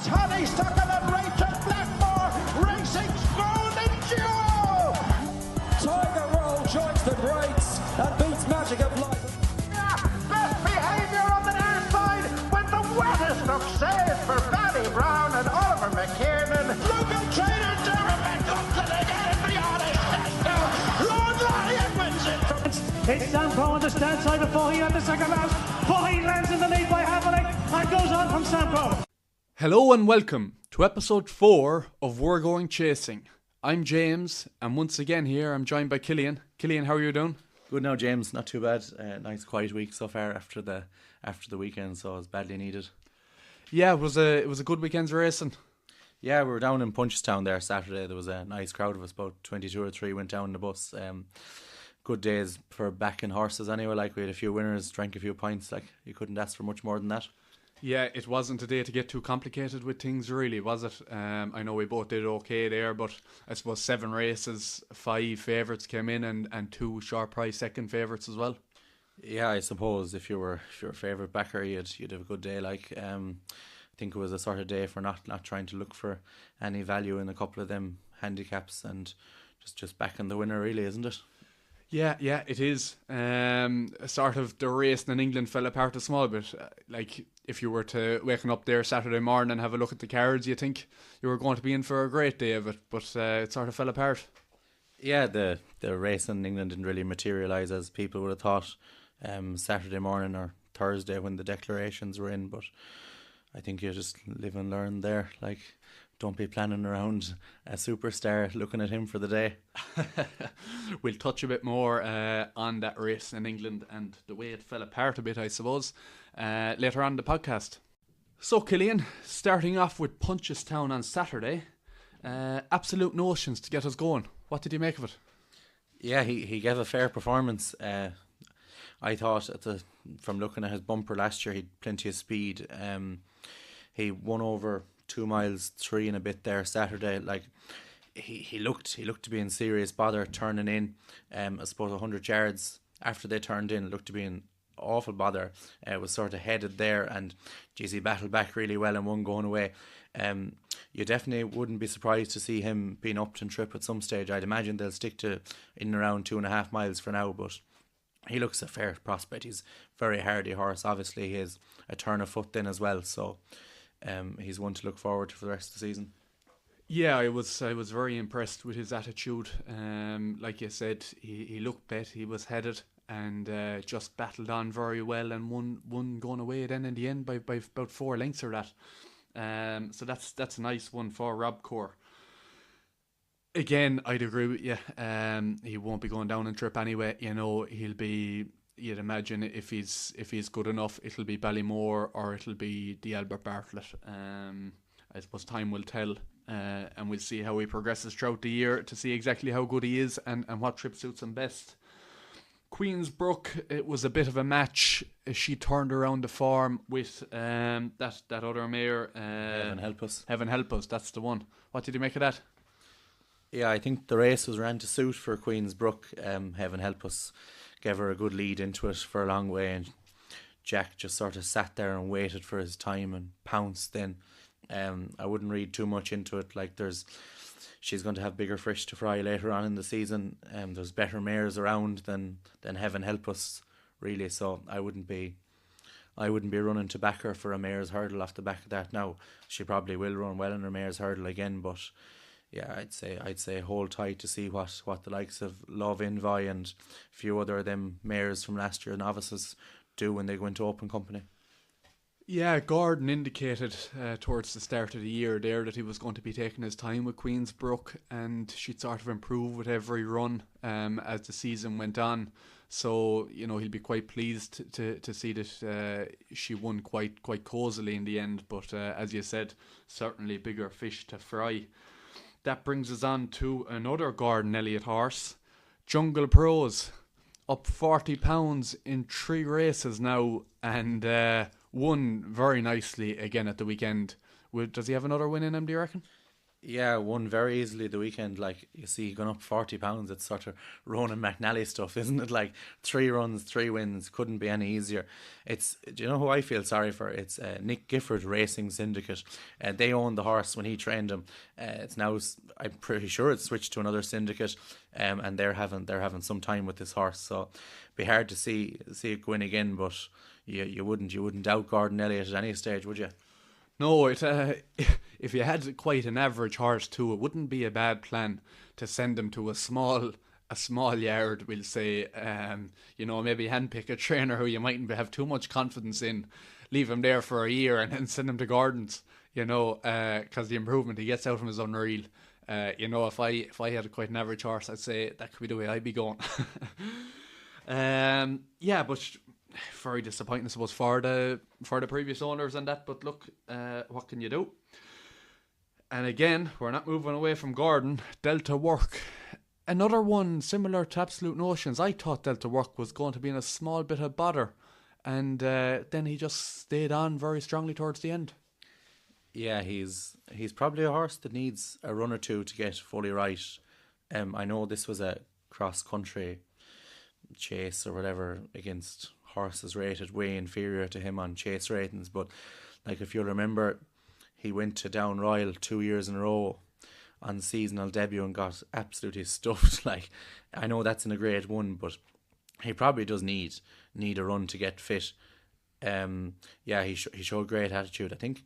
Honeysuckle and Rachel Blackmore, Racing's golden duo! Tiger Roll joins the greats and beats Magic of Life. Best behaviour on the near side with the wettest of saves for Barry Brown and Oliver McKiernan. Local trainer Derek McLaughlin again, the honest Lord Lyon wins it from... It's Sam Crow on the stand side before he had the second round. Before he lands in the lead by half a length and goes on from Sam Crow. Hello and welcome to episode 4 of We're Going Chasing. I'm James, and once again here I'm joined by Killian. Killian, how are you doing? Good now, James. Not too bad. Nice quiet week so far after the weekend, so it's badly needed. Yeah, it was a good weekend's racing. Yeah, we were down in Punchestown there Saturday. There was a nice crowd of us, about 22 or 3 went down the bus. Good days for backing horses anyway. Like, we had a few winners, drank a few pints. Like, you couldn't ask for much more than that. Yeah, it wasn't a day to get too complicated with things, really, was it? I know we both did okay there, but I suppose 7 races, 5 favourites came in, and 2 short price second favourites as well. Yeah, I suppose if you were a favourite backer, you'd have a good day. Like, I think it was a sort of day for not trying to look for any value in a couple of them handicaps and just backing the winner, really, isn't it? Yeah, it is. Sort of the racing in England fell apart a small bit. Like, if you were to waken up there Saturday morning and have a look at the cards, you think you were going to be in for a great day of it, but it sort of fell apart. Yeah, the race in England didn't really materialise as people would have thought Saturday morning or Thursday when the declarations were in, but I think you just live and learn there. Like, don't be planning around a superstar looking at him for the day. We'll touch a bit more on that race in England and the way it fell apart a bit, I suppose, later on in the podcast. So, Killian, starting off with Punchestown on Saturday, absolute notions to get us going. What did you make of it? Yeah, he gave a fair performance. I thought from looking at his bumper last year, he'd plenty of speed. He won over 2 miles 3 and a bit there Saturday. Like, he looked to be in serious bother turning in. I suppose 100 yards after they turned in, it looked to be in awful bother. Was sort of headed there, and geez, he battled back really well and won going away. You definitely wouldn't be surprised to see him being upped and trip at some stage. I'd imagine they'll stick to in and around 2.5 miles for now, but he looks a fair prospect. He's a very hardy horse. Obviously, he has a turn of foot then as well, so he's one to look forward to for the rest of the season. Yeah, I was very impressed with his attitude. Like you said, he looked bet, he was headed, and just battled on very well and won going away then in the end by about 4 lengths or that. So that's a nice one for Rob Cork. Again, I'd agree with you. He won't be going down and trip anyway. You know, he'll be. You'd imagine if he's good enough, it'll be Ballymore or it'll be the Albert Bartlett. I suppose time will tell, and we'll see how he progresses throughout the year to see exactly how good he is and what trip suits him best. Queensbrook, it was a bit of a match. She turned around the form with that other mare. Heaven help us. Heaven help us, that's the one. What did you make of that? Yeah, I think the race was ran to suit for Queensbrook. Heaven help us. Gave her a good lead into it for a long way, and Jack just sort of sat there and waited for his time and pounced then. I wouldn't read too much into it. Like, she's going to have bigger fish to fry later on in the season. There's better mares around than Heaven help us, really. So I wouldn't be running to back her for a mare's hurdle off the back of that. Now, she probably will run well in her mare's hurdle again, but yeah, I'd say hold tight to see what the likes of Love Envoy and a few other of them mares from last year novices do when they go into open company. Yeah, Gordon indicated towards the start of the year there that he was going to be taking his time with Queensbrook, and she'd sort of improved with every run as the season went on. So, you know, he'll be quite pleased to see that she won quite cosily in the end. But as you said, certainly bigger fish to fry. That brings us on to another Gordon Elliott horse, Jungle Pros, up £40 in 3 races now, and won very nicely again at the weekend. Does he have another win in him, do you reckon? Yeah, won very easily the weekend. Like, you see, going up 40 pounds, it's sort of Ronan McNally stuff, isn't it? Like, 3 runs, 3 wins, couldn't be any easier. Do you know who I feel sorry for? It's Nick Gifford Racing Syndicate. They owned the horse when he trained him. It's now, I'm pretty sure it's switched to another syndicate, and they're having some time with this horse. So, it'd be hard to see it win again, but you wouldn't doubt Gordon Elliott at any stage, would you? No, if you had quite an average horse too, it wouldn't be a bad plan to send him to a small yard, we'll say. Maybe handpick a trainer who you mightn't have too much confidence in, leave him there for a year and then send him to Gordon's, because the improvement he gets out of him is unreal. If I had quite an average horse, I'd say that could be the way I'd be going. But very disappointing, I suppose, for the previous owners and that. But look, what can you do? And again, we're not moving away from Gordon. Delta Work, another one similar to Absolute Notions. I thought Delta Work was going to be in a small bit of bother, and then he just stayed on very strongly towards the end. Yeah, he's probably a horse that needs a run or two to get fully right. I know this was a cross country chase or whatever against horses rated way inferior to him on chase ratings, but like, if you'll remember, he went to Down Royal 2 years in a row on seasonal debut and got absolutely stuffed. Like, I know that's in a grade 1, but he probably does need a run to get fit. He showed great attitude. I think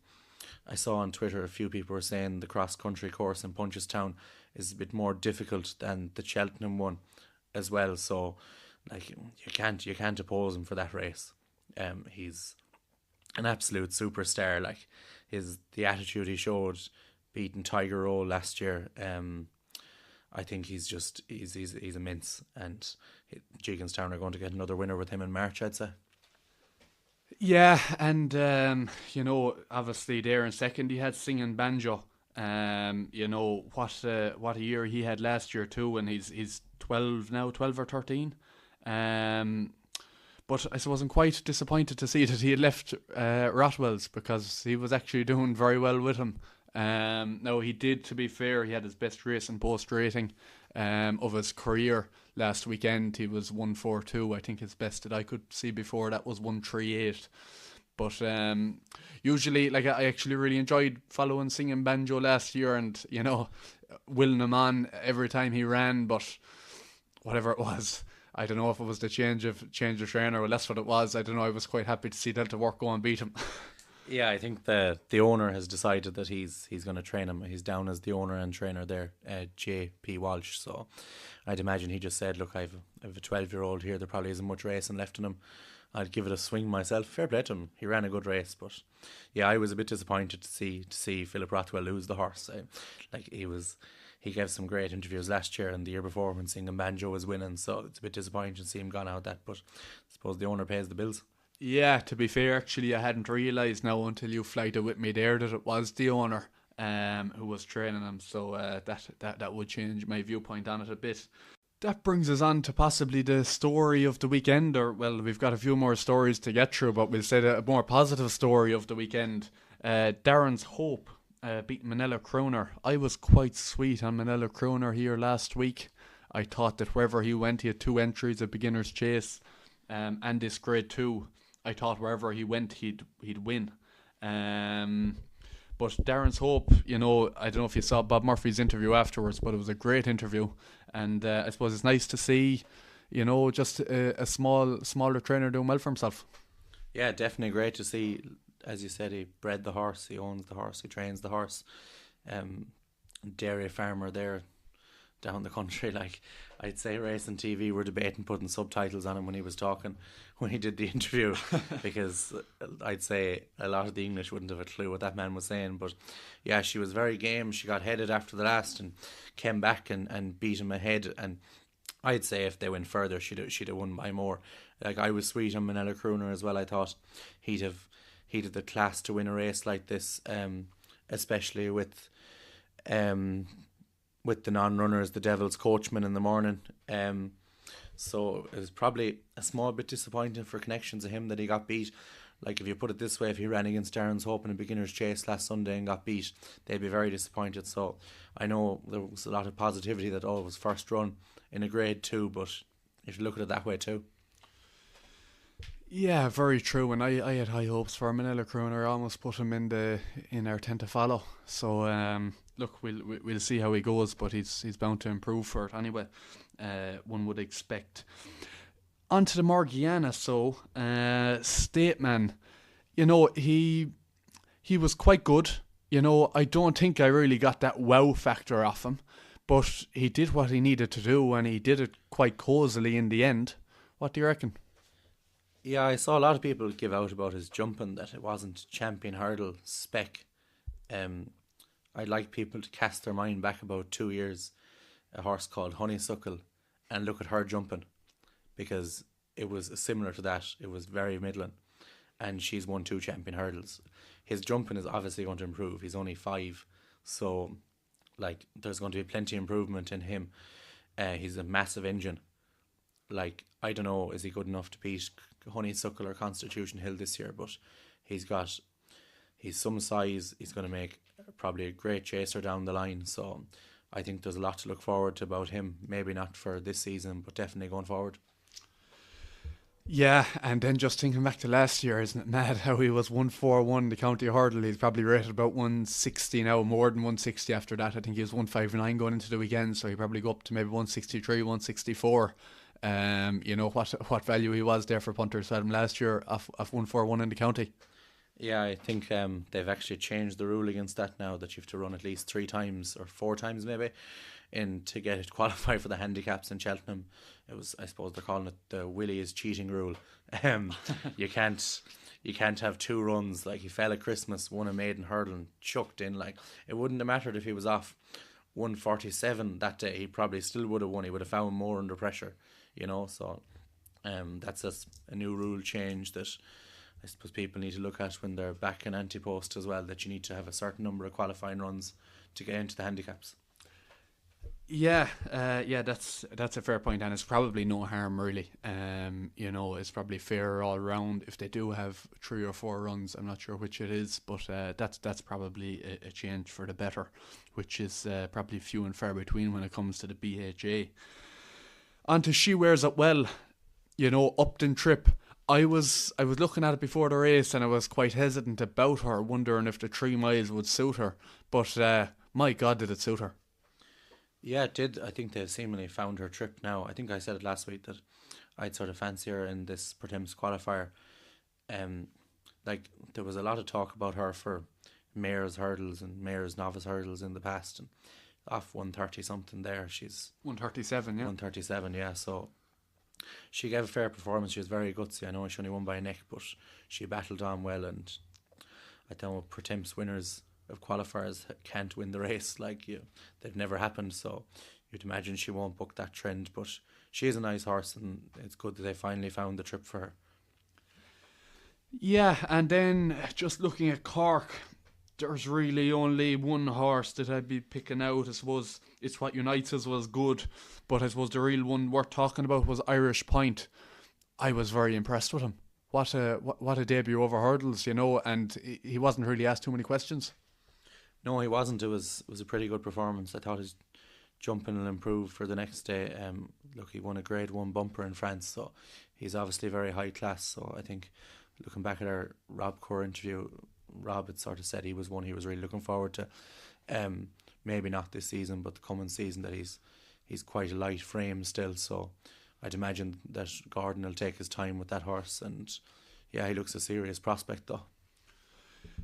I saw on Twitter a few people were saying the cross country course in Punchestown is a bit more difficult than the Cheltenham one as well, so like, you can't oppose him for that race. He's an absolute superstar. Like, the attitude he showed beating Tiger Roll last year. I think he's immense, and Jigenstown are going to get another winner with him in March, I'd say. Yeah, and obviously there in second he had Singing Banjo. What a year he had last year too, and he's 12 now, 12 or 13. But I suppose I'm quite disappointed to see that he had left Rothwell's, because he was actually doing very well with him. Now, he did, to be fair, he had his best race and post rating of his career last weekend. He was 142. I think his best that I could see before that was 138. But usually, like, I actually really enjoyed following Singing Banjo last year, and willing him on every time he ran. But whatever it was, I don't know if it was the change of trainer, or that's what it was. I don't know. I was quite happy to see Delta Work go and beat him. Yeah, I think the owner has decided that he's going to train him. He's down as the owner and trainer there, J.P. Walsh. So I'd imagine he just said, look, I have a 12-year-old here. There probably isn't much racing left in him. I'd give it a swing myself. Fair play to him. He ran a good race, but yeah, I was a bit disappointed to see Philip Rothwell lose the horse. He gave some great interviews last year and the year before when Singing Banjo was winning, so it's a bit disappointing to see him gone out that, but I suppose the owner pays the bills. Yeah, to be fair, actually, I hadn't realised now until you flagged it with me there that it was the owner who was training him, so that would change my viewpoint on it a bit. That brings us on to possibly the story of the weekend, or, well, we've got a few more stories to get through, but we'll say a more positive story of the weekend. Darren's Hope beat Manila Crooner. I was quite sweet on Manila Crooner here last week. I thought that wherever he went, he had 2 entries, a beginner's chase, and this grade 2. I thought wherever he went, he'd win. But Darren's Hope, I don't know if you saw Bob Murphy's interview afterwards, but it was a great interview, and I suppose it's nice to see, just a smaller trainer doing well for himself. Yeah, definitely great to see. As you said, he bred the horse, he owns the horse, he trains the horse. Dairy farmer there down the country. Like, I'd say Racing TV were debating putting subtitles on him when he was talking, when he did the interview, because I'd say a lot of the English wouldn't have a clue what that man was saying. But yeah, she was very game. She got headed after the last and came back and beat him ahead, and I'd say if they went further, she'd have won by more. Like, I was sweet on Manila Crooner as well. I thought he'd have the class to win a race like this, especially with the non-runners, the Devil's Coachman in the morning. So it was probably a small bit disappointing for connections of him that he got beat. Like, if you put it this way, if he ran against Darren's Hope in a beginner's chase last Sunday and got beat, they'd be very disappointed. So I know there was a lot of positivity that it was first run in a grade 2, but if you look at it that way too. Yeah, very true. And I had high hopes for Manila Crooner. I almost put him in our 10 to follow. So look, we'll see how he goes, but he's bound to improve for it anyway. One would expect. On to the Morgiana. So Stateman, you know, he was quite good. You know, I don't think I really got that wow factor off him, but he did what he needed to do, and he did it quite cosily in the end. What do you reckon? Yeah, I saw a lot of people give out about his jumping, that it wasn't champion hurdle spec. I'd like people to cast their mind back about 2 years, a horse called Honeysuckle, and look at her jumping, because it was similar to that. It was very middling, and she's won 2 champion hurdles. His jumping is obviously going to improve. He's only 5, so like there's going to be plenty of improvement in him. He's a massive engine. Like, I don't know, is he good enough to beat Honeysuckle or Constitution Hill this year? But he's some size. He's going to make probably a great chaser down the line. So I think there's a lot to look forward to about him. Maybe not for this season, but definitely going forward. Yeah, and then just thinking back to last year, isn't it mad how he was 141 the county hurdle? He's probably rated about 160 now, more than 160 after that. I think he was 159 going into the weekend, so he probably go up to maybe 163, 164. You know what value he was there for punters had him last year off 141 in the county. Yeah, I think they've actually changed the rule against that now, that you have to run at least 3 times or 4 times maybe in to get it qualified for the handicaps in Cheltenham. It was, I suppose they're calling it the Willie is cheating rule. You can't have 2 runs. Like, he fell at Christmas, won a maiden hurdle and chucked in. Like, it wouldn't have mattered if he was off 147 that day. He probably still would have won. He would have found more under pressure, you know. So that's just a new rule change that I suppose people need to look at when they're back in anti-post as well, that you need to have a certain number of qualifying runs to get into the handicaps. Yeah, that's a fair point, and it's probably no harm really. You know, it's probably fair all round if they do have 3 or 4 runs. I'm not sure which it is, but that's probably a change for the better, which is probably few and far between when it comes to the BHA. On to She Wears It Well, you know, Upton Trip. I was looking at it before the race, and I was quite hesitant about her, wondering if the 3 miles would suit her. But my God, did it suit her? Yeah, it did. I think they've seemingly found her trip now. I think I said it last week that I'd sort of fancy her in this Pertemps qualifier. Like, there was a lot of talk about her for Mayor's hurdles and Mayor's novice hurdles in the past, and off 130 something there. She's 137, yeah. 137, yeah. So she gave a fair performance. She was very gutsy. I know she only won by a neck, but she battled on well, and I don't know, Pertemps winners of qualifiers can't win the race. Like, they've never happened, so you'd imagine she won't buck that trend. But she is a nice horse, and it's good that they finally found the trip for her. Yeah, and then just looking at Cork, there's really only one horse that I'd be picking out. I suppose it's what unites us was good, but I suppose the real one worth talking about was Irish Point. I was very impressed with him. What a debut over hurdles, you know, and he wasn't really asked too many questions. No, he wasn't. It was a pretty good performance. I thought his jumping will improve for the next day. Look, he won a grade 1 bumper in France, so he's obviously very high class. So I think, looking back at our Rob Kerr interview, Rob had sort of said he was one he was really looking forward to. Maybe not this season, but the coming season, that he's quite a light frame still. So I'd imagine that Gordon will take his time with that horse, and yeah, he looks a serious prospect though.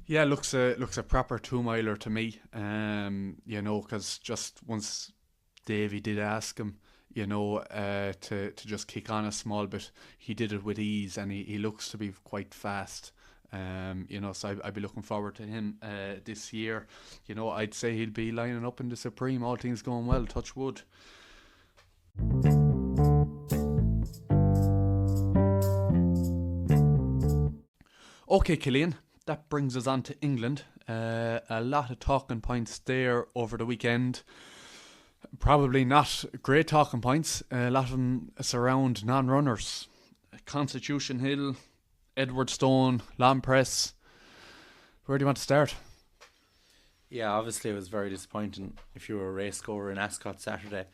Yeah, looks a proper 2-miler to me. You know, because just once Davey did ask him, you know, to just kick on a small bit, he did it with ease, and he looks to be quite fast. You know, so I'd be looking forward to him this year. You know, I'd say he'll be lining up in the Supreme, all things going well, touch wood. Okay, Killian, that brings us on to England. A lot of talking points there over the weekend. Probably not great talking points. A lot of them surround non-runners. Constitution Hill, Edward Stone, long press. Where do you want to start? Yeah, obviously it was very disappointing. If you were a race goer in Ascot Saturday,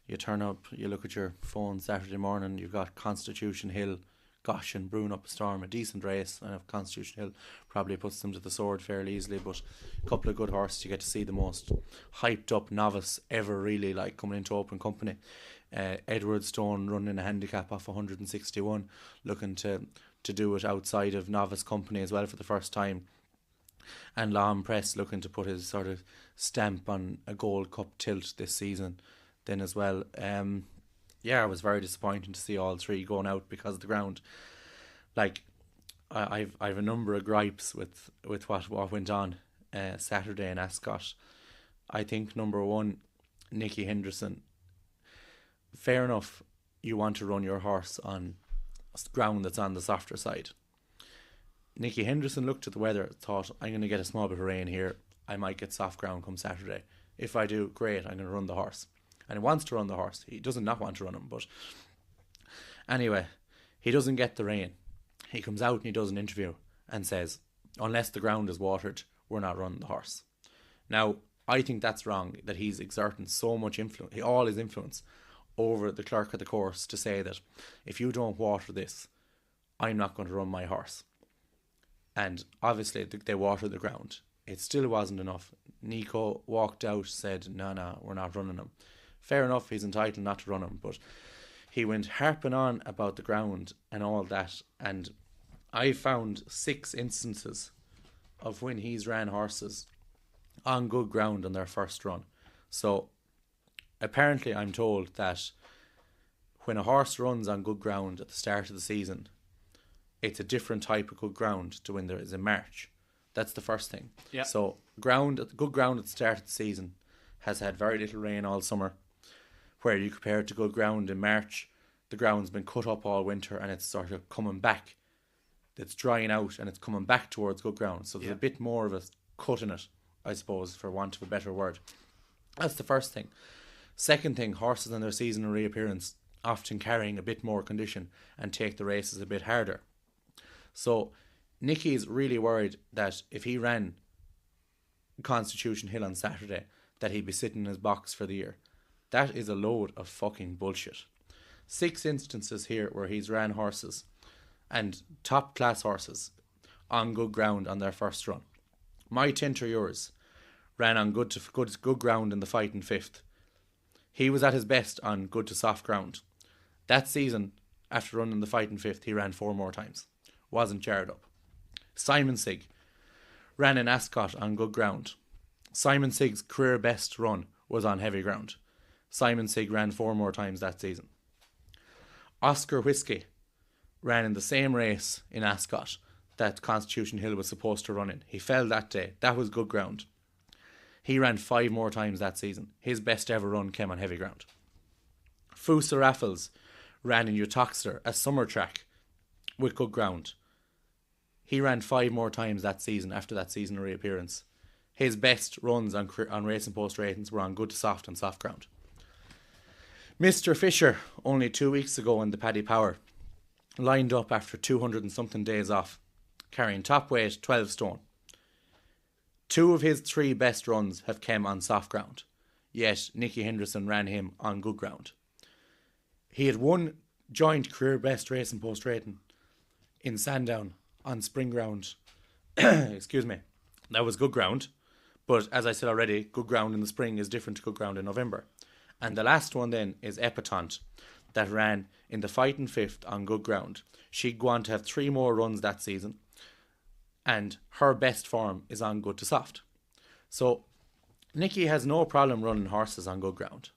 you turn up, you look at your phone Saturday morning, you've got Constitution Hill, Gosh and Brewing Up a Storm, a decent race. And if Constitution Hill probably puts them to the sword fairly easily, but a couple of good horses. You get to see the most hyped up novice ever, really, like coming into open company. Edward Stone running a handicap off 161, looking to do it outside of novice company as well for the first time. And Long Press looking to put his sort of stamp on a Gold Cup tilt this season then as well. Yeah, it was very disappointing to see all three going out because of the ground. Like, I've a number of gripes with what went on Saturday in Ascot. I think number one, Nicky Henderson. Fair enough, you want to run your horse on ground that's on the softer side. Nicky Henderson looked at the weather, thought, I'm going to get a small bit of rain here. I might get soft ground come Saturday. If I do, great, I'm going to run the horse. And he wants to run the horse. He doesn't not want to run him, but anyway, he doesn't get the rain. He comes out and he does an interview and says, unless the ground is watered, we're not running the horse. Now, I think that's wrong, that he's exerting so much influence, all his influence over the clerk of the course to say that if you don't water this, I'm not going to run my horse. And obviously they watered the ground. It still wasn't enough. Nico walked out, said, no, we're not running him. Fair enough, he's entitled not to run him, but he went harping on about the ground and all that. And I found 6 instances of when he's ran horses on good ground on their first run. So apparently I'm told that when a horse runs on good ground at the start of the season, it's a different type of good ground to when there is in March. That's the first thing. Yeah. So good ground at the start of the season has had very little rain all summer. Where you compare it to good ground in March, the ground's been cut up all winter and it's sort of coming back. It's drying out and it's coming back towards good ground. So there's a bit more of a cut in it, I suppose, for want of a better word. That's the first thing. Second thing, horses in their seasonal reappearance often carrying a bit more condition and take the races a bit harder. So Nicky's really worried that if he ran Constitution Hill on Saturday, that he'd be sitting in his box for the year. That is a load of fucking bullshit. 6 instances here where he's ran horses and top class horses on good ground on their first run. My Tinter Yours ran on good ground in the fight in 5th. He was at his best on good to soft ground. That season, after running the fight in 5th, he ran 4 more times. Wasn't jarred up. Simon Sigg ran in Ascot on good ground. Simon Sigg's career best run was on heavy ground. Simon Sigg ran 4 more times that season. Oscar Whiskey ran in the same race in Ascot that Constitution Hill was supposed to run in. He fell that day. That was good ground. He ran 5 more times that season. His best ever run came on heavy ground. Fusa Raffles ran in Utoxeter, a summer track, with good ground. He ran 5 more times that season after that season reappearance. His best runs on Racing Post ratings were on good to soft and soft ground. Mr. Fisher, only 2 weeks ago in the Paddy Power, lined up after 200 and something days off, carrying top weight 12 stone. 2 of his 3 best runs have come on soft ground, yet Nicky Henderson ran him on good ground. He had one joint career best Racing Post rating in Sandown on spring ground. Excuse me. That was good ground, but as I said already, good ground in the spring is different to good ground in November. And the last one then is Epatante, that ran in the fight in 5th on good ground. She'd go on to have 3 more runs that season, and her best form is on good to soft. So Nicky has no problem running horses on good ground.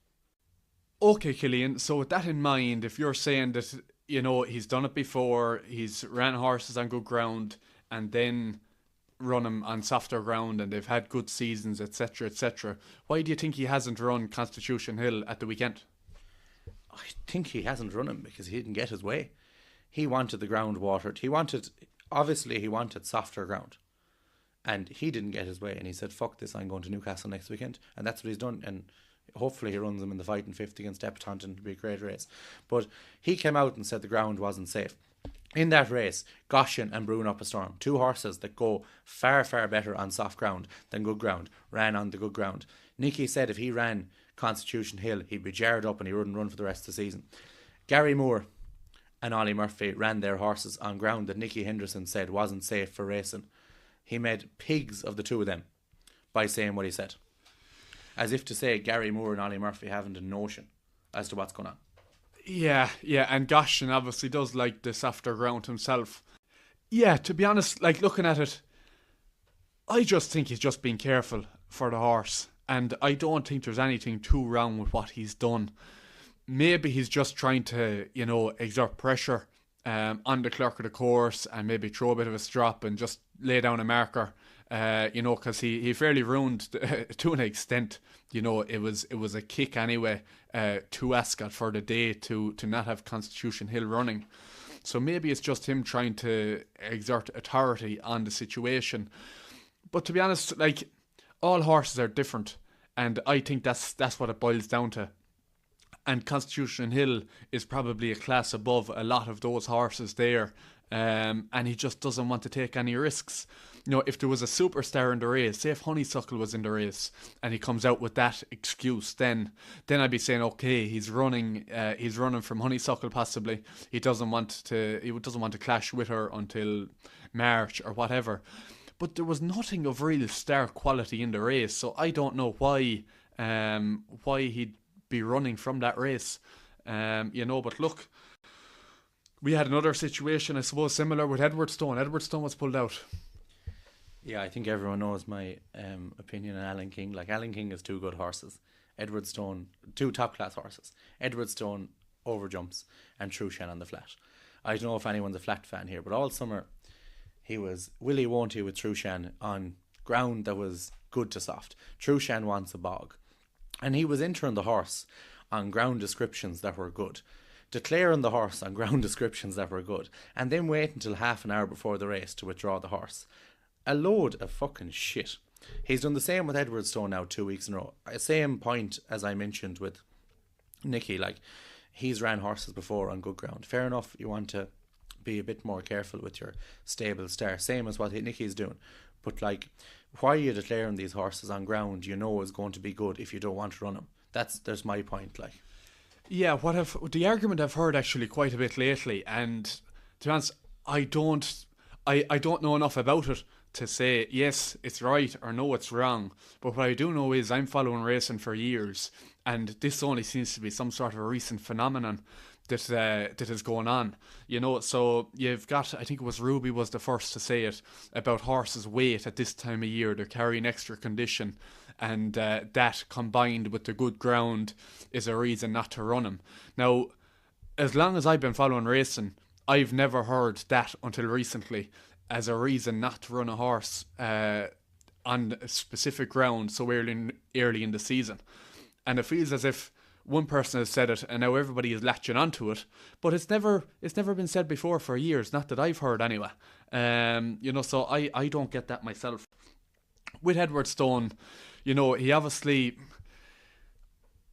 Okay, Killian, so with that in mind, if you're saying that, you know, he's done it before, he's ran horses on good ground and then run them on softer ground and they've had good seasons, etc., etc., why do you think he hasn't run Constitution Hill at the weekend? I think he hasn't run him because he didn't get his way. He wanted the ground watered. He wanted softer ground. And he didn't get his way and he said, fuck this, I'm going to Newcastle next weekend. And that's what he's done. And hopefully he runs them in the fight in 5th against Epatante and it'll be a great race. But he came out and said the ground wasn't safe. In that race, Goshen and Bruin Up a Storm, 2 horses that go far, far better on soft ground than good ground, ran on the good ground. Nicky said if he ran Constitution Hill, he'd be jarred up and he wouldn't run for the rest of the season. Gary Moore and Ollie Murphy ran their horses on ground that Nicky Henderson said wasn't safe for racing. He made pigs of the 2 of them by saying what he said. As if to say Gary Moore and Ollie Murphy haven't a notion as to what's going on. Yeah, and Goshen obviously does like the softer ground himself. Yeah, to be honest, like looking at it, I just think he's just being careful for the horse. And I don't think there's anything too wrong with what he's done. Maybe he's just trying to, exert pressure on the clerk of the course and maybe throw a bit of a strop and just lay down a marker. Because he fairly ruined to an extent. It was a kick anyway to Ascot for the day to not have Constitution Hill running. So maybe it's just him trying to exert authority on the situation. But to be honest, like, all horses are different, and I think that's what it boils down to. And Constitution Hill is probably a class above a lot of those horses there, and he just doesn't want to take any risks. If there was a superstar in the race, say if Honeysuckle was in the race, and he comes out with that excuse, then I'd be saying, okay, he's running from Honeysuckle possibly. He doesn't want to clash with her until March or whatever. But there was nothing of real star quality in the race, so I don't know why he'd be running from that race. But look, we had another situation, I suppose, similar with Edwardstone. Edwardstone was pulled out. Yeah, I think everyone knows my opinion on Alan King. Like, Alan King has 2 good horses. Edwardstone, 2 top-class horses. Edwardstone overjumps and Trushan on the flat. I don't know if anyone's a flat fan here, but all summer he was willy won't he with Trushan on ground that was good to soft. Trushan wants a bog. And he was entering the horse on ground descriptions that were good, declaring the horse on ground descriptions that were good, and then wait until half an hour before the race to withdraw the horse. A load of fucking shit. He's done the same with Edwardstone now 2 weeks in a row. Same point as I mentioned with Nicky. Like, he's ran horses before on good ground. Fair enough, you want to be a bit more careful with your stable star, same as what Nicky's doing. But like, why are you declaring these horses on ground is going to be good if you don't want to run them? There's my point. Like, yeah, the argument I've heard actually quite a bit lately, and to be honest, I don't know enough about it to say yes it's right or no it's wrong. But what I do know is I'm following racing for years, and this only seems to be some sort of a recent phenomenon that is going on, so you've got, I think it was Ruby was the first to say it, about horses' weight at this time of year. They're carrying extra condition, and that combined with the good ground is a reason not to run them. Now, as long as I've been following racing, I've never heard that until recently as a reason not to run a horse on a specific ground so early in the season. And it feels as if one person has said it and now everybody is latching onto it, but it's never been said before for years, not that I've heard anyway. So I don't get that myself. With Edwardstone, he obviously,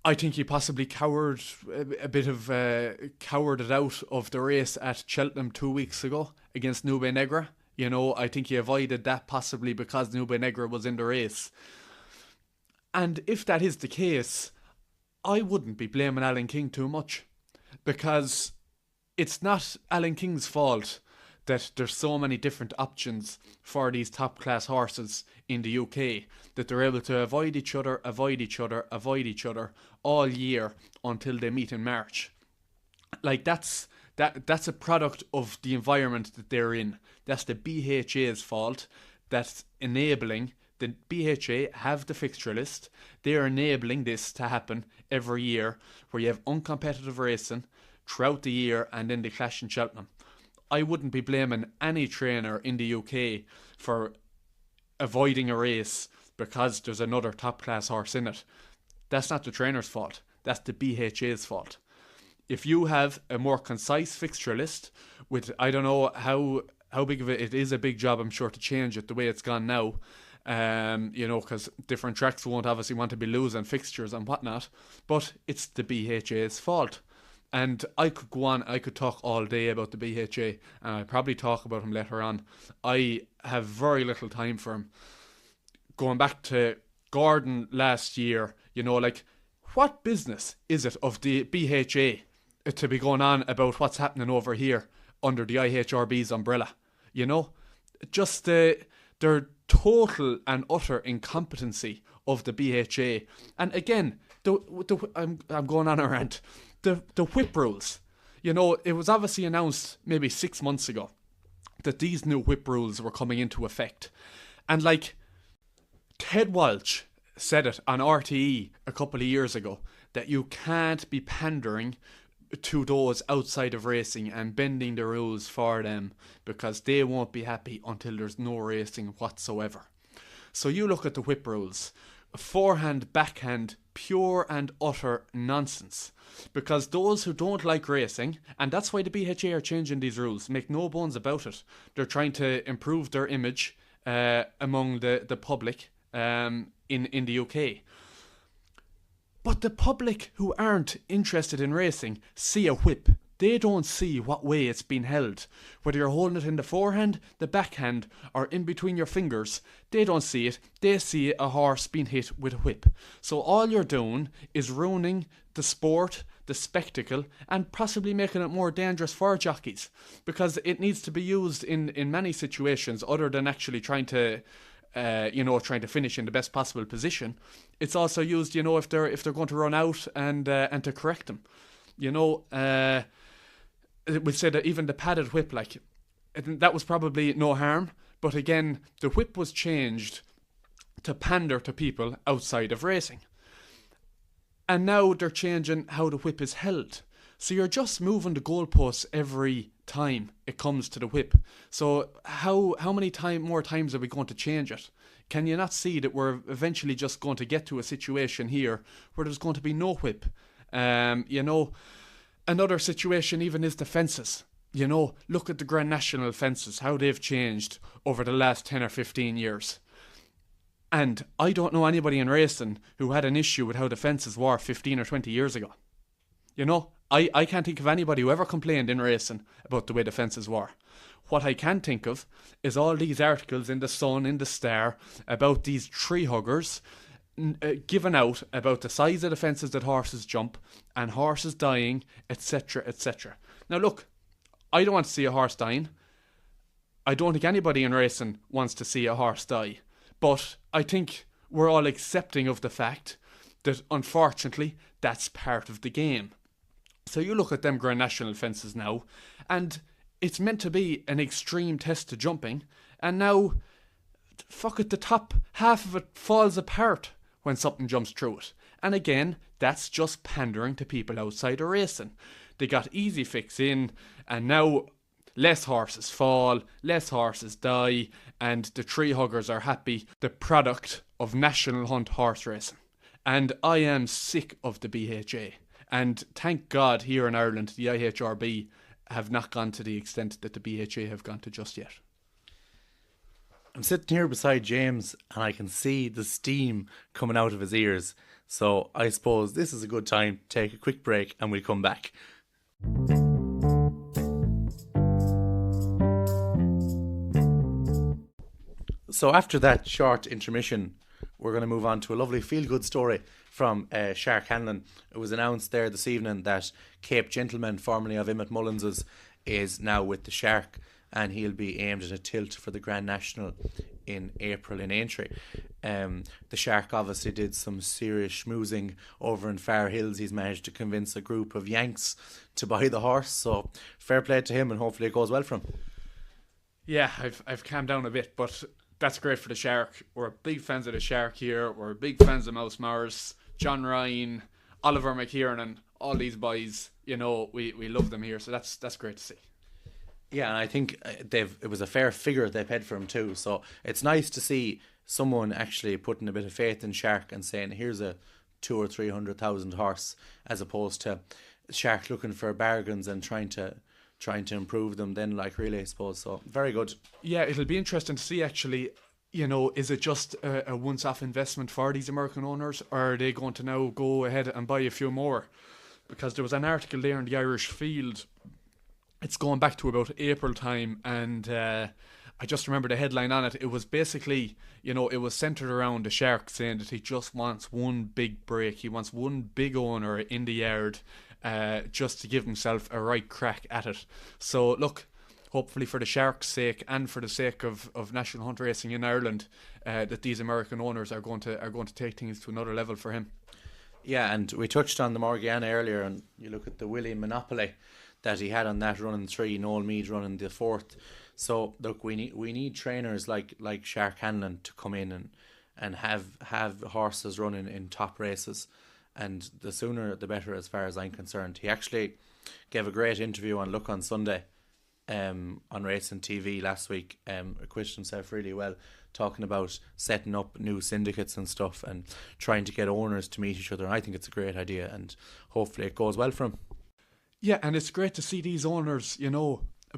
I think he possibly cowered it out of the race at Cheltenham 2 weeks ago against Nube Negra. I think he avoided that possibly because Nube Negra was in the race. And if that is the case, I wouldn't be blaming Alan King too much, because it's not Alan King's fault that there's so many different options for these top class horses in the UK, that they're able to avoid each other all year until they meet in March. Like, that's a product of the environment that they're in. That's the BHA's fault. That's enabling. The BHA have the fixture list. They're enabling this to happen every year, where you have uncompetitive racing throughout the year and then the clash in Cheltenham. I wouldn't be blaming any trainer in the UK for avoiding a race because there's another top class horse in it. That's not the trainer's fault. That's the BHA's fault. If you have a more concise fixture list with, I don't know how big of it is a big job, I'm sure, to change it the way it's gone now, because different tracks won't obviously want to be losing fixtures and whatnot, but it's the BHA's fault. And I could go on, I could talk all day about the BHA, and I'll probably talk about him later on. I have very little time for him. Going back to Gordon last year, like, what business is it of the BHA to be going on about what's happening over here under the IHRB's umbrella? Just their total and utter incompetency of the BHA. And again, I'm going on a rant. The whip rules. It was obviously announced maybe 6 months ago that these new whip rules were coming into effect. And like, Ted Walsh said it on RTE a couple of years ago, that you can't be pandering to those outside of racing and bending the rules for them, because they won't be happy until there's no racing whatsoever. So you look at the whip rules, forehand, backhand, pure and utter nonsense. Because those who don't like racing, and that's why the BHA are changing these rules, make no bones about it, they're trying to improve their image among the public in the UK. But the public who aren't interested in racing see a whip. They don't see what way it's been held. Whether you're holding it in the forehand, the backhand, or in between your fingers, they don't see it. They see a horse being hit with a whip. So all you're doing is ruining the sport, the spectacle, and possibly making it more dangerous for jockeys. Because it needs to be used in many situations other than actually trying to finish in the best possible position. It's also used, if they're going to run out and to correct them. We say that even the padded whip, like, that was probably no harm. But again, the whip was changed to pander to people outside of racing. And now they're changing how the whip is held. So you're just moving the goalposts every time it comes to the whip. So how many more times are we going to change it? Can you not see that we're eventually just going to get to a situation here where there's going to be no whip? Another situation even is the fences. Look at the Grand National fences, how they've changed over the last 10 or 15 years. And I don't know anybody in racing who had an issue with how the fences were 15 or 20 years ago. I can't think of anybody who ever complained in racing about the way the fences were. What I can think of is all these articles in the Sun, in the Star, about these tree huggers given out about the size of the fences that horses jump and horses dying, etc., etc. Now look, I don't want to see a horse dying. I don't think anybody in racing wants to see a horse die. But I think we're all accepting of the fact that, unfortunately, that's part of the game. So you look at them Grand National fences now, and it's meant to be an extreme test to jumping, and now, the top half of it falls apart when something jumps through it. And again, that's just pandering to people outside of racing. They got easy fix in, and now less horses fall, less horses die, and the tree huggers are happy, the product of national hunt horse racing. And I am sick of the BHA. And thank God here in Ireland, the IHRB have not gone to the extent that the BHA have gone to just yet. I'm sitting here beside James and I can see the steam coming out of his ears. So I suppose this is a good time to take a quick break and we'll come back. So after that short intermission, we're going to move on to a lovely feel-good story from Shark Hanlon. It was announced there this evening that Cape Gentleman, formerly of Emmett Mullins's, is now with the Shark, and he'll be aimed at a tilt for the Grand National in April in Aintree. The Shark obviously did some serious schmoozing over in Far Hills. He's managed to convince a group of Yanks to buy the horse, so fair play to him, and hopefully it goes well for him. Yeah, I've calmed down a bit, but that's great for the Shark. We're big fans of the Shark here. We're big fans of Mouse Morris, John Ryan, Oliver McKiernan, all these boys. We love them here, so that's great to see. Yeah, and I think it was a fair figure they paid for him too. So it's nice to see someone actually putting a bit of faith in Shark and saying, here's a 200,000 or 300,000 horse, as opposed to Shark looking for bargains and trying to improve them then, really, I suppose. So very good. Yeah, it'll be interesting to see actually, is it just a once-off investment for these American owners, or are they going to now go ahead and buy a few more? because there was an article there in the Irish Field. It's going back to about April time, and I just remember the headline on it. It was basically, it was centred around the Shark saying that he just wants one big break. He wants one big owner in the yard just to give himself a right crack at it. So, look, hopefully for the Sharks' sake and for the sake of National Hunt Racing in Ireland, that these American owners are going to take things to another level for him. Yeah, and we touched on the Morgiana earlier, and you look at the Willie Monopoly that he had on that running 3, Noel Meade running the 4th. So look, we need trainers like Shark Hanlon to come in and have horses running in top races, and the sooner the better as far as I'm concerned. He actually gave a great interview on Look on Sunday on Racing TV last week. Acquitted himself really well, talking about setting up new syndicates and stuff and trying to get owners to meet each other. And I think it's a great idea, and hopefully it goes well for him. Yeah, and it's great to see these owners,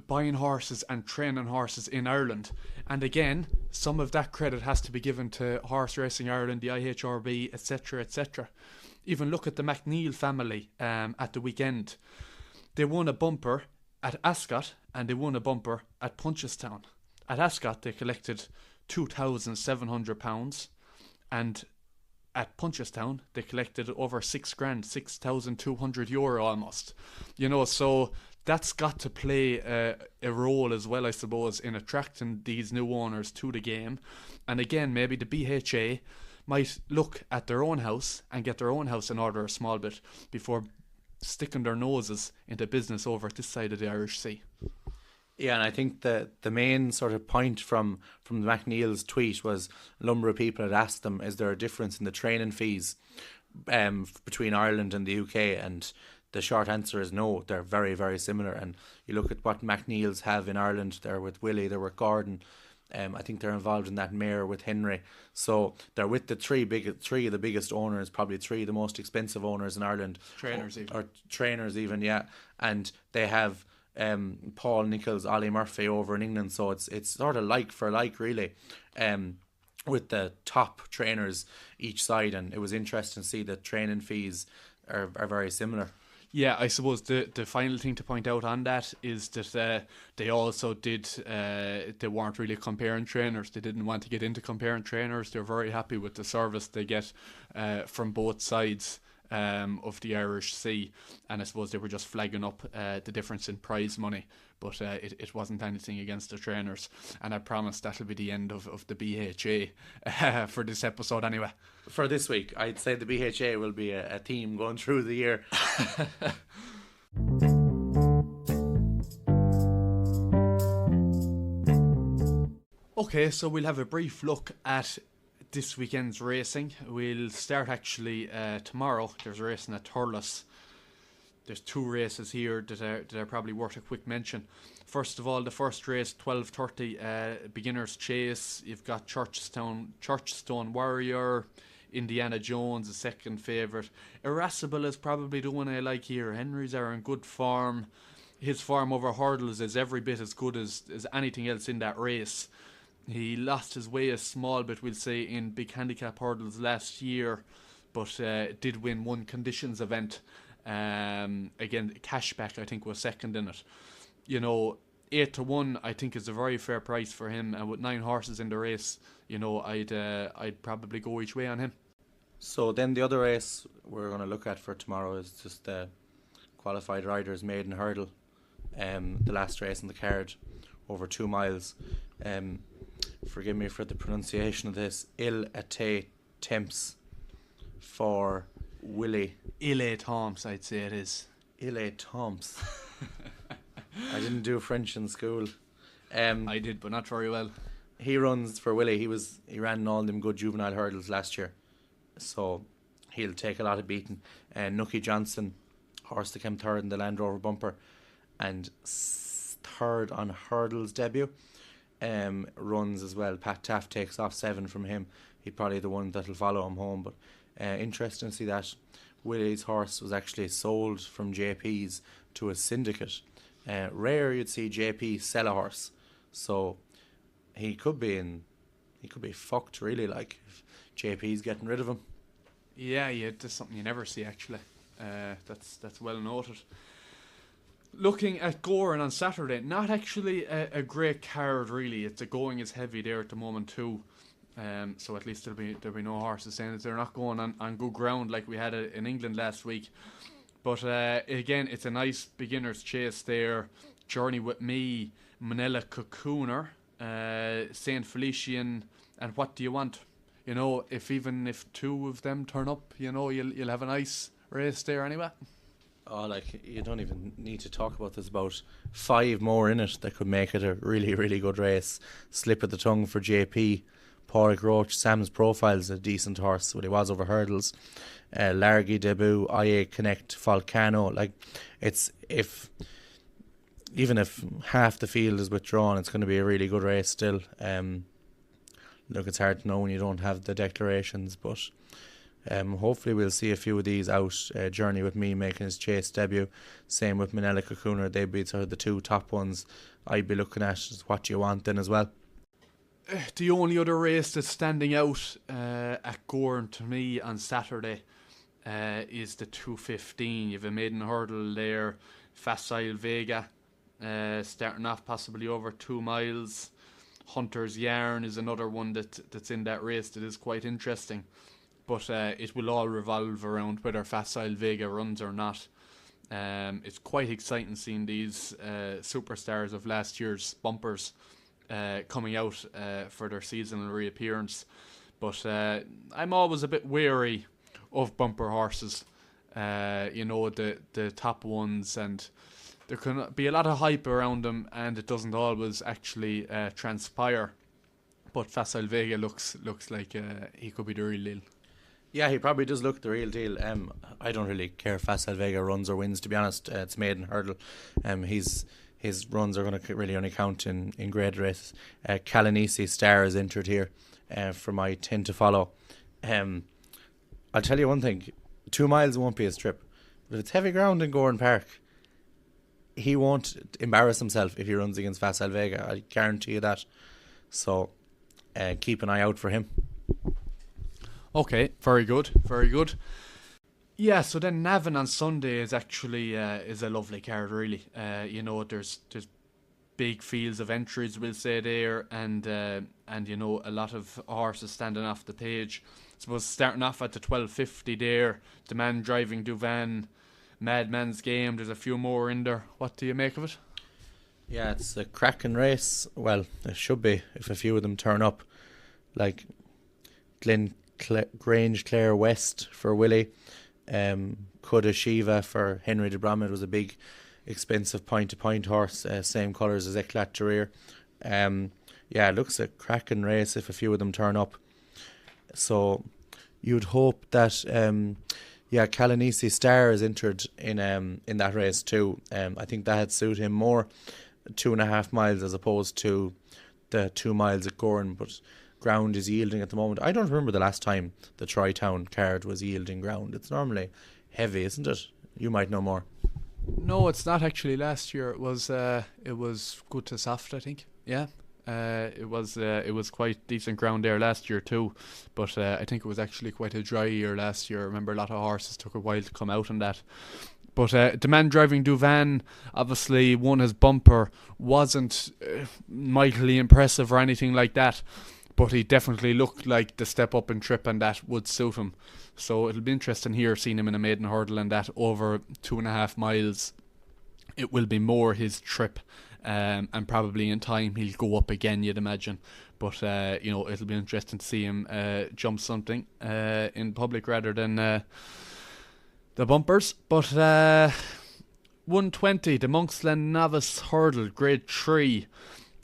buying horses and training horses in Ireland. And again, some of that credit has to be given to Horse Racing Ireland, the IHRB, etc., etc. Even look at the McNeil family at the weekend. They won a bumper at Ascot and they won a bumper at Punchestown. At Ascot, they collected £2,700, and at Punchestown, they collected over £6,000, €6,200 almost. So that's got to play a role as well, I suppose, in attracting these new owners to the game. And again, maybe the BHA might look at their own house and get their own house in order a small bit before sticking their noses into business over at this side of the Irish Sea. Yeah, and I think the main sort of point from McNeil's tweet was a number of people had asked them, is there a difference in the training fees between Ireland and the UK? And the short answer is no, they're very, very similar. And you look at what McNeil's have in Ireland, they're with Willie, they're with Gordon. I think they're involved in that mare with Henry. So they're with the three of the biggest owners, probably 3 of the most expensive owners in Ireland. Trainers even, yeah. And they have Paul Nicholls, Ollie Murphy over in England, so it's sort of like for like really, with the top trainers each side. And it was interesting to see that training fees are very similar. Yeah, I suppose the final thing to point out on that is that they also did, they weren't really comparing trainers. They didn't want to get into comparing trainers. They're very happy with the service they get from both sides of the Irish Sea. And I suppose they were just flagging up the difference in prize money. But it wasn't anything against the trainers. And I promise that'll be the end of the BHA for this episode anyway. For this week, I'd say the BHA will be a theme going through the year. Okay, so we'll have a brief look at this weekend's racing. We'll start actually tomorrow. There's a racing at Thurles. There's 2 races here that are probably worth a quick mention. First of all, the first race, 12:30, Beginner's Chase. You've got Churchstone Warrior, Indiana Jones, the second favourite. Irascible is probably the one I like here. Henry's are in good form. His form over hurdles is every bit as good as anything else in that race. He lost his way a small bit, we'll say, in big handicap hurdles last year, but did win one conditions event. Again, Cashback, I think, was second in it. 8-1, I think, is a very fair price for him, and with 9 horses in the race, I'd probably go each way on him. So then the other race we're going to look at for tomorrow is just the qualified riders maiden hurdle, the last race in the card, over 2 miles. Forgive me for the pronunciation of this. Il Ate Temps for Willie. Il Tomps, I'd say it is. Il Tomps. I didn't do French in school. I did, but not very well. He runs for Willie. He ran in all them good juvenile hurdles last year, so he'll take a lot of beating. Nucky Johnson, horse that came third in the Land Rover bumper, and third on hurdles debut, runs as well. Pat Taft takes off 7 from him. He's probably the one that'll follow him home. But interesting to see that Willie's horse was actually sold from JP's to a syndicate. Rare you'd see JP sell a horse, so he could be fucked really, like, if JP's getting rid of him. Yeah, that's something you never see actually. That's well noted. Looking at Gowran on Saturday, not actually a great card really. It's a going is heavy there at the moment too. So at least there'll be no horses saying that they're not going on good ground like we had in England last week. But again, it's a nice beginner's chase there. Journey with Me, Manila Cocooner, Saint Felician, and What Do You Want? Even if two of them turn up, you'll have a nice race there anyway. Oh, you don't even need to talk about this. About 5 more in it that could make it a really, really good race. Slip of the tongue for JP. Pádraig Roach, Sam's Profile's a decent horse. Well, he was over hurdles. Largy Debut, IA Connect, Volcano. Even if half the field is withdrawn, it's going to be a really good race still. Look, it's hard to know when you don't have the declarations, but hopefully we'll see a few of these out. Journey with Me making his chase debut. Same with Manila Cocooner. They'd be sort of the 2 top ones I'd be looking at. What Do You Want then as well. The only other race that's standing out at Gowran to me on Saturday is the 2:15. You've a maiden hurdle there. Facile Vega starting off possibly over 2 miles. Hunter's Yarn is another one that's in that race that is quite interesting. But it will all revolve around whether Facile Vega runs or not. It's quite exciting seeing these superstars of last year's bumpers coming out for their seasonal reappearance. But I'm always a bit wary of bumper horses. The top ones, and there can be a lot of hype around them, and it doesn't always actually transpire. But Facile Vega looks like he could be the real deal. Yeah, he probably does look the real deal. I don't really care if Facile Vega runs or wins, to be honest. It's maiden hurdle. His runs are going to really only count in grade races. Calanisi Star is entered here for my 10 to follow. I'll tell you one thing. 2 miles won't be his trip. But if it's heavy ground in Gowran Park, he won't embarrass himself if he runs against Facile Vega. I guarantee you that. So keep an eye out for him. Okay, very good, very good. Yeah, so then Navan on Sunday is actually is a lovely card, really. There's big fields of entries, we'll say there, and a lot of horses standing off the page. I suppose starting off at the 12:50 there, the Man Driving Navan, Madman's Game. There's a few more in there. What do you make of it? Yeah, it's a cracking race. Well, it should be if a few of them turn up, like Grange Clare West for Willie. Coulda Shiva for Henry de Bromhead was a big, expensive point-to-point horse, same colours as Eclat de Rear. It looks a cracking race if a few of them turn up. So you'd hope that Calanisi Star is entered in that race too. I think that'd suit him more, 2.5 miles as opposed to the 2 miles at Gowran, but ground is yielding at the moment. I don't remember the last time the Tri-Town card was yielding ground. It's normally heavy, isn't it? You might know more. No, it's not actually. Last year it was good to soft, I think. Yeah, it was quite decent ground there last year too. But I think it was actually quite a dry year last year. I remember a lot of horses took a while to come out on that. But the Man Driving Navan obviously won his bumper. Wasn't mightily impressive or anything like that, but he definitely looked like the step up in trip, and that would suit him. So it'll be interesting here seeing him in a maiden hurdle and that over 2.5 miles. It will be more his trip, and probably in time he'll go up again, you'd imagine. But it'll be interesting to see him jump something in public rather than the bumpers. But 120, the Monksland Novice Hurdle, Grade 3.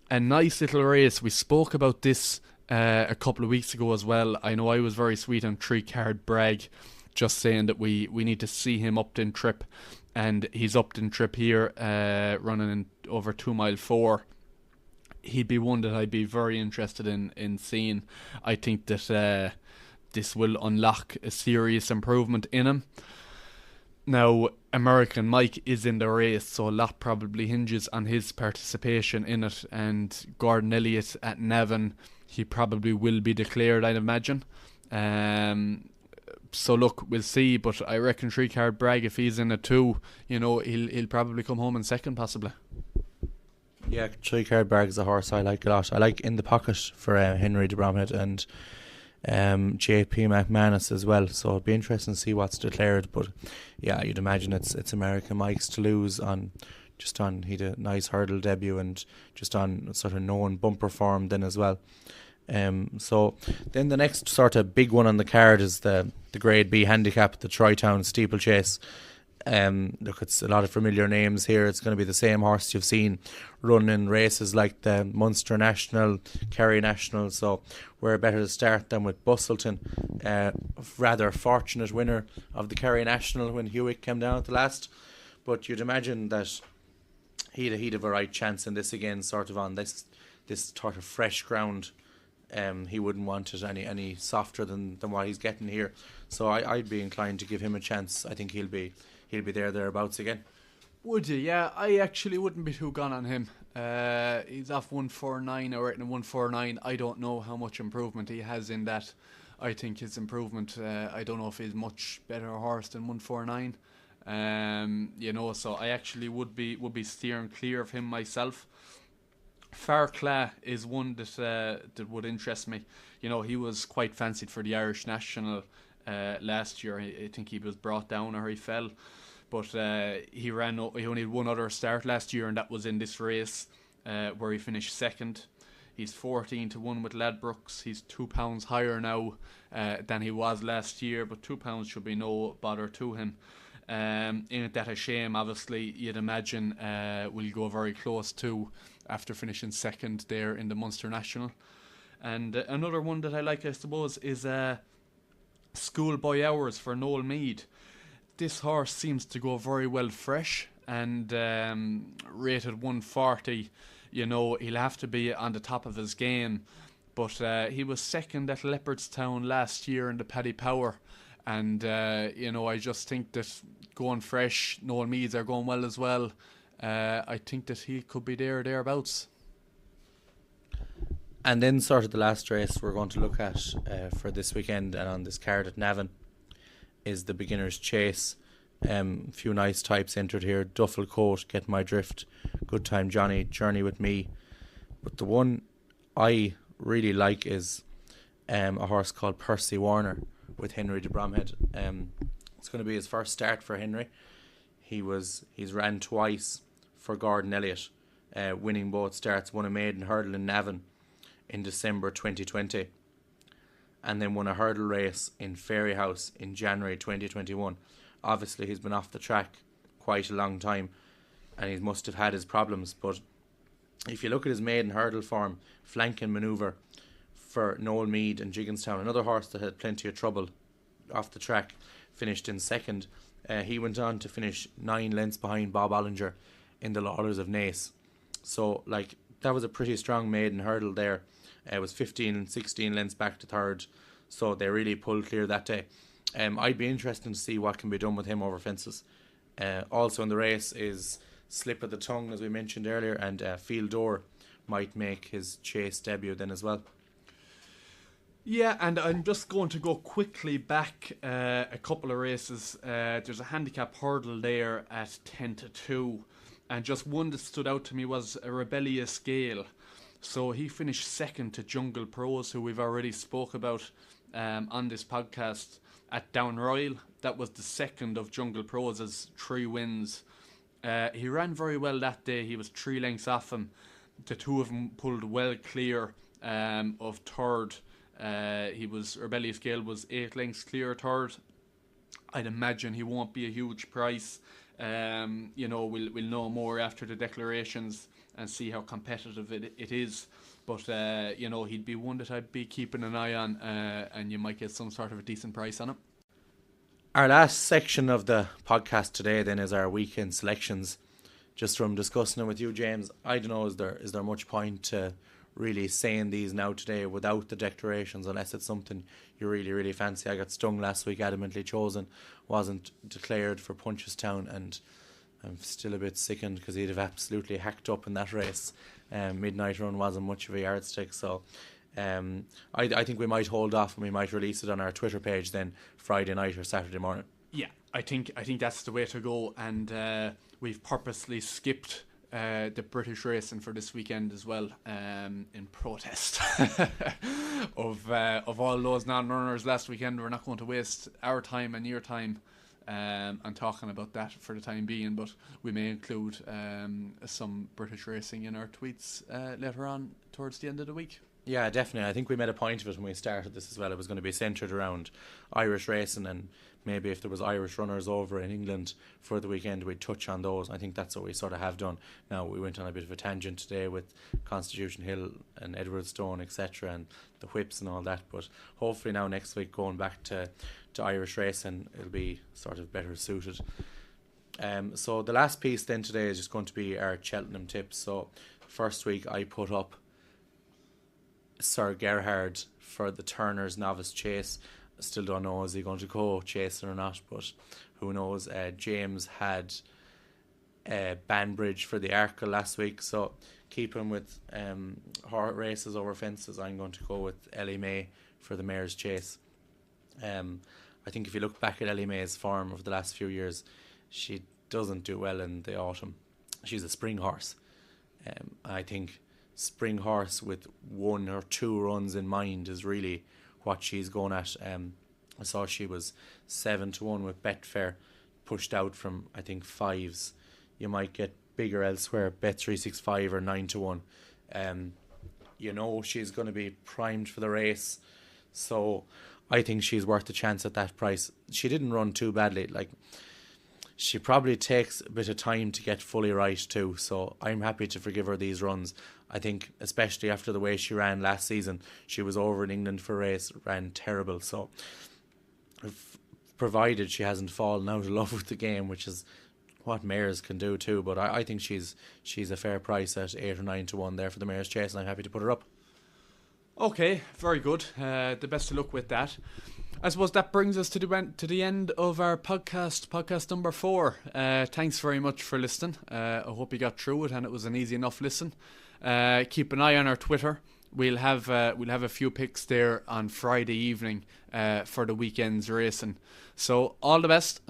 A nice little race. We spoke about this a couple of weeks ago as well. I know I was very sweet on 3-card Bragg, just saying that we need to see him upped in trip, and he's upped in trip here, running in over 2 mile 4. He'd be one that I'd be very interested in seeing. I think that this will unlock a serious improvement in him. Now, American Mike is in the race, so a lot probably hinges on his participation in it, and Gordon Elliott at Navan, he probably will be declared, I'd imagine. So look, we'll see, but I reckon 3-card Bragg, if he's in a 2, he'll probably come home in second possibly. Yeah, 3-card Bragg is a horse I like a lot. I like In the Pocket for Henry de Bromhead and JP McManus as well, so it'll be interesting to see what's declared. But yeah, you'd imagine it's American Mike's to lose he had a nice hurdle debut and just on sort of known bumper form then as well. So then the next sort of big one on the card is the Grade B handicap, the Troytown Steeplechase. Look, it's a lot of familiar names here. It's going to be the same horse you've seen run in races like the Munster National, Kerry National, so we're better to start than with Bustleton. Rather fortunate winner of the Kerry National when Hewitt came down at the last, but you'd imagine that he'd have a right chance in this again, sort of on this sort of fresh ground. He wouldn't want it any softer than what he's getting here, so I'd be inclined to give him a chance. I think he'll be thereabouts again. Would you? Yeah, I actually wouldn't be too gone on him. He's off 149, I reckon 149. I don't know how much improvement he has in that. I think his improvement, I don't know if he's much better horse than 149. So I actually would be steering clear of him myself. Fairclough is one that would interest me. He was quite fancied for the Irish National last year. I think he was brought down or he fell. But he only had one other start last year, and that was in this race where he finished second. He's 14-1 with Ladbrokes. He's £2 higher now than he was last year, but £2 should be no bother to him. Ain't that a shame? Obviously, you'd imagine we'll go very close to after finishing second there in the Munster National. And another one that I like, I suppose, is Schoolboy Hours for Noel Meade. This horse seems to go very well fresh and rated 140. He'll have to be on the top of his game. But he was second at Leopardstown last year in the Paddy Power. And, I just think that going fresh, Noel Meads are going well as well. I think that he could be thereabouts. And then sort of the last race we're going to look at for this weekend and on this card at Navan is the Beginner's Chase. A few nice types entered here. Duffel Coat, Get My Drift, Good Time Johnny, Journey With Me. But the one I really like is a horse called Percy Warner with Henry de Bromhead. It's going to be his first start for Henry. He's ran twice for Gordon Elliott, winning both starts, won a maiden hurdle in Navan in December 2020 and then won a hurdle race in Fairyhouse in January 2021. Obviously he's been off the track quite a long time and he must have had his problems, but if you look at his maiden hurdle form, flanking manoeuvre for Noel Meade and Jigginstown, another horse that had plenty of trouble off the track, finished in second. He went on to finish 9 lengths behind Bob Ollinger in the Laurels of Naas. So that was a pretty strong maiden hurdle there. It was 15 and 16 lengths back to third, so they really pulled clear that day. I'd be interested to see what can be done with him over fences. Also in the race is Slip of the Tongue, as we mentioned earlier, and Field Door might make his chase debut then as well. Yeah, and I'm just going to go quickly back a couple of races. There's a handicap hurdle there at 10-2, and just one that stood out to me was a Rebellious Gale. So he finished second to Jungle Pros, who we've already spoke about on this podcast, at Downroyal. That was the second of Jungle Pros' 3 wins. He ran very well that day. He was 3 lengths off him. The two of them pulled well clear of third. Rebellious Gale was 8 lengths clear third. I'd imagine he won't be a huge price. We'll know more after the declarations and see how competitive it is. But he'd be one that I'd be keeping an eye on, and you might get some sort of a decent price on him. Our last section of the podcast today then is our weekend selections. Just from discussing it with you, James, I don't know, is there much point to really saying these now today without the declarations, unless it's something you really, really fancy? I got stung last week, Adamantly Chosen wasn't declared for Punchestown, and I'm still a bit sickened because he'd have absolutely hacked up in that race. Midnight Run wasn't much of a yardstick, so I think we might hold off and we might release it on our Twitter page then Friday night or Saturday morning. Yeah, I think that's the way to go, and we've purposely skipped the British racing for this weekend as well, in protest of all those non-runners last weekend. We're not going to waste our time and your time and talking about that for the time being, but we may include some British racing in our tweets later on towards the end of the week. Yeah, definitely. I think we made a point of it when we started this as well. It was going to be centred around Irish racing, and maybe if there was Irish runners over in England for the weekend, we'd touch on those. I think that's what we sort of have done. Now, we went on a bit of a tangent today with Constitution Hill and Edwardstone, etc., and the whips and all that, but hopefully now next week, going back to Irish racing, it'll be sort of better suited. So the last piece then today is just going to be our Cheltenham tips. So first week I put up Sir Gerhard for the Turner's Novice Chase. I still don't know, is he going to go chasing or not, but who knows. James had Banbridge for the Arkle last week, so keeping with races over fences, I'm going to go with Ellie May for the Mare's Chase. I think if you look back at Ellie May's form over the last few years, she doesn't do well in the autumn. She's a spring horse. I think spring horse with 1 or 2 runs in mind is really what she's going at. I saw she was 7-1 with Betfair, pushed out from I think 5s. You might get bigger elsewhere, Bet365 or 9-1. You know she's going to be primed for the race, so I think she's worth a chance at that price. She didn't run too badly. Like, she probably takes a bit of time to get fully right too, so I'm happy to forgive her these runs. I think especially after the way she ran last season, she was over in England for a race, ran terrible, so provided she hasn't fallen out of love with the game, which is what mares can do too, but I think she's a fair price at 8 or 9-1 there for the Mare's Chase, and I'm happy to put her up. Okay, very good. The best of luck with that. I suppose that brings us to the end of our podcast number 4. Thanks very much for listening. I hope you got through it and it was an easy enough listen. Keep an eye on our Twitter. We'll have a few picks there on Friday evening for the weekend's racing. So all the best.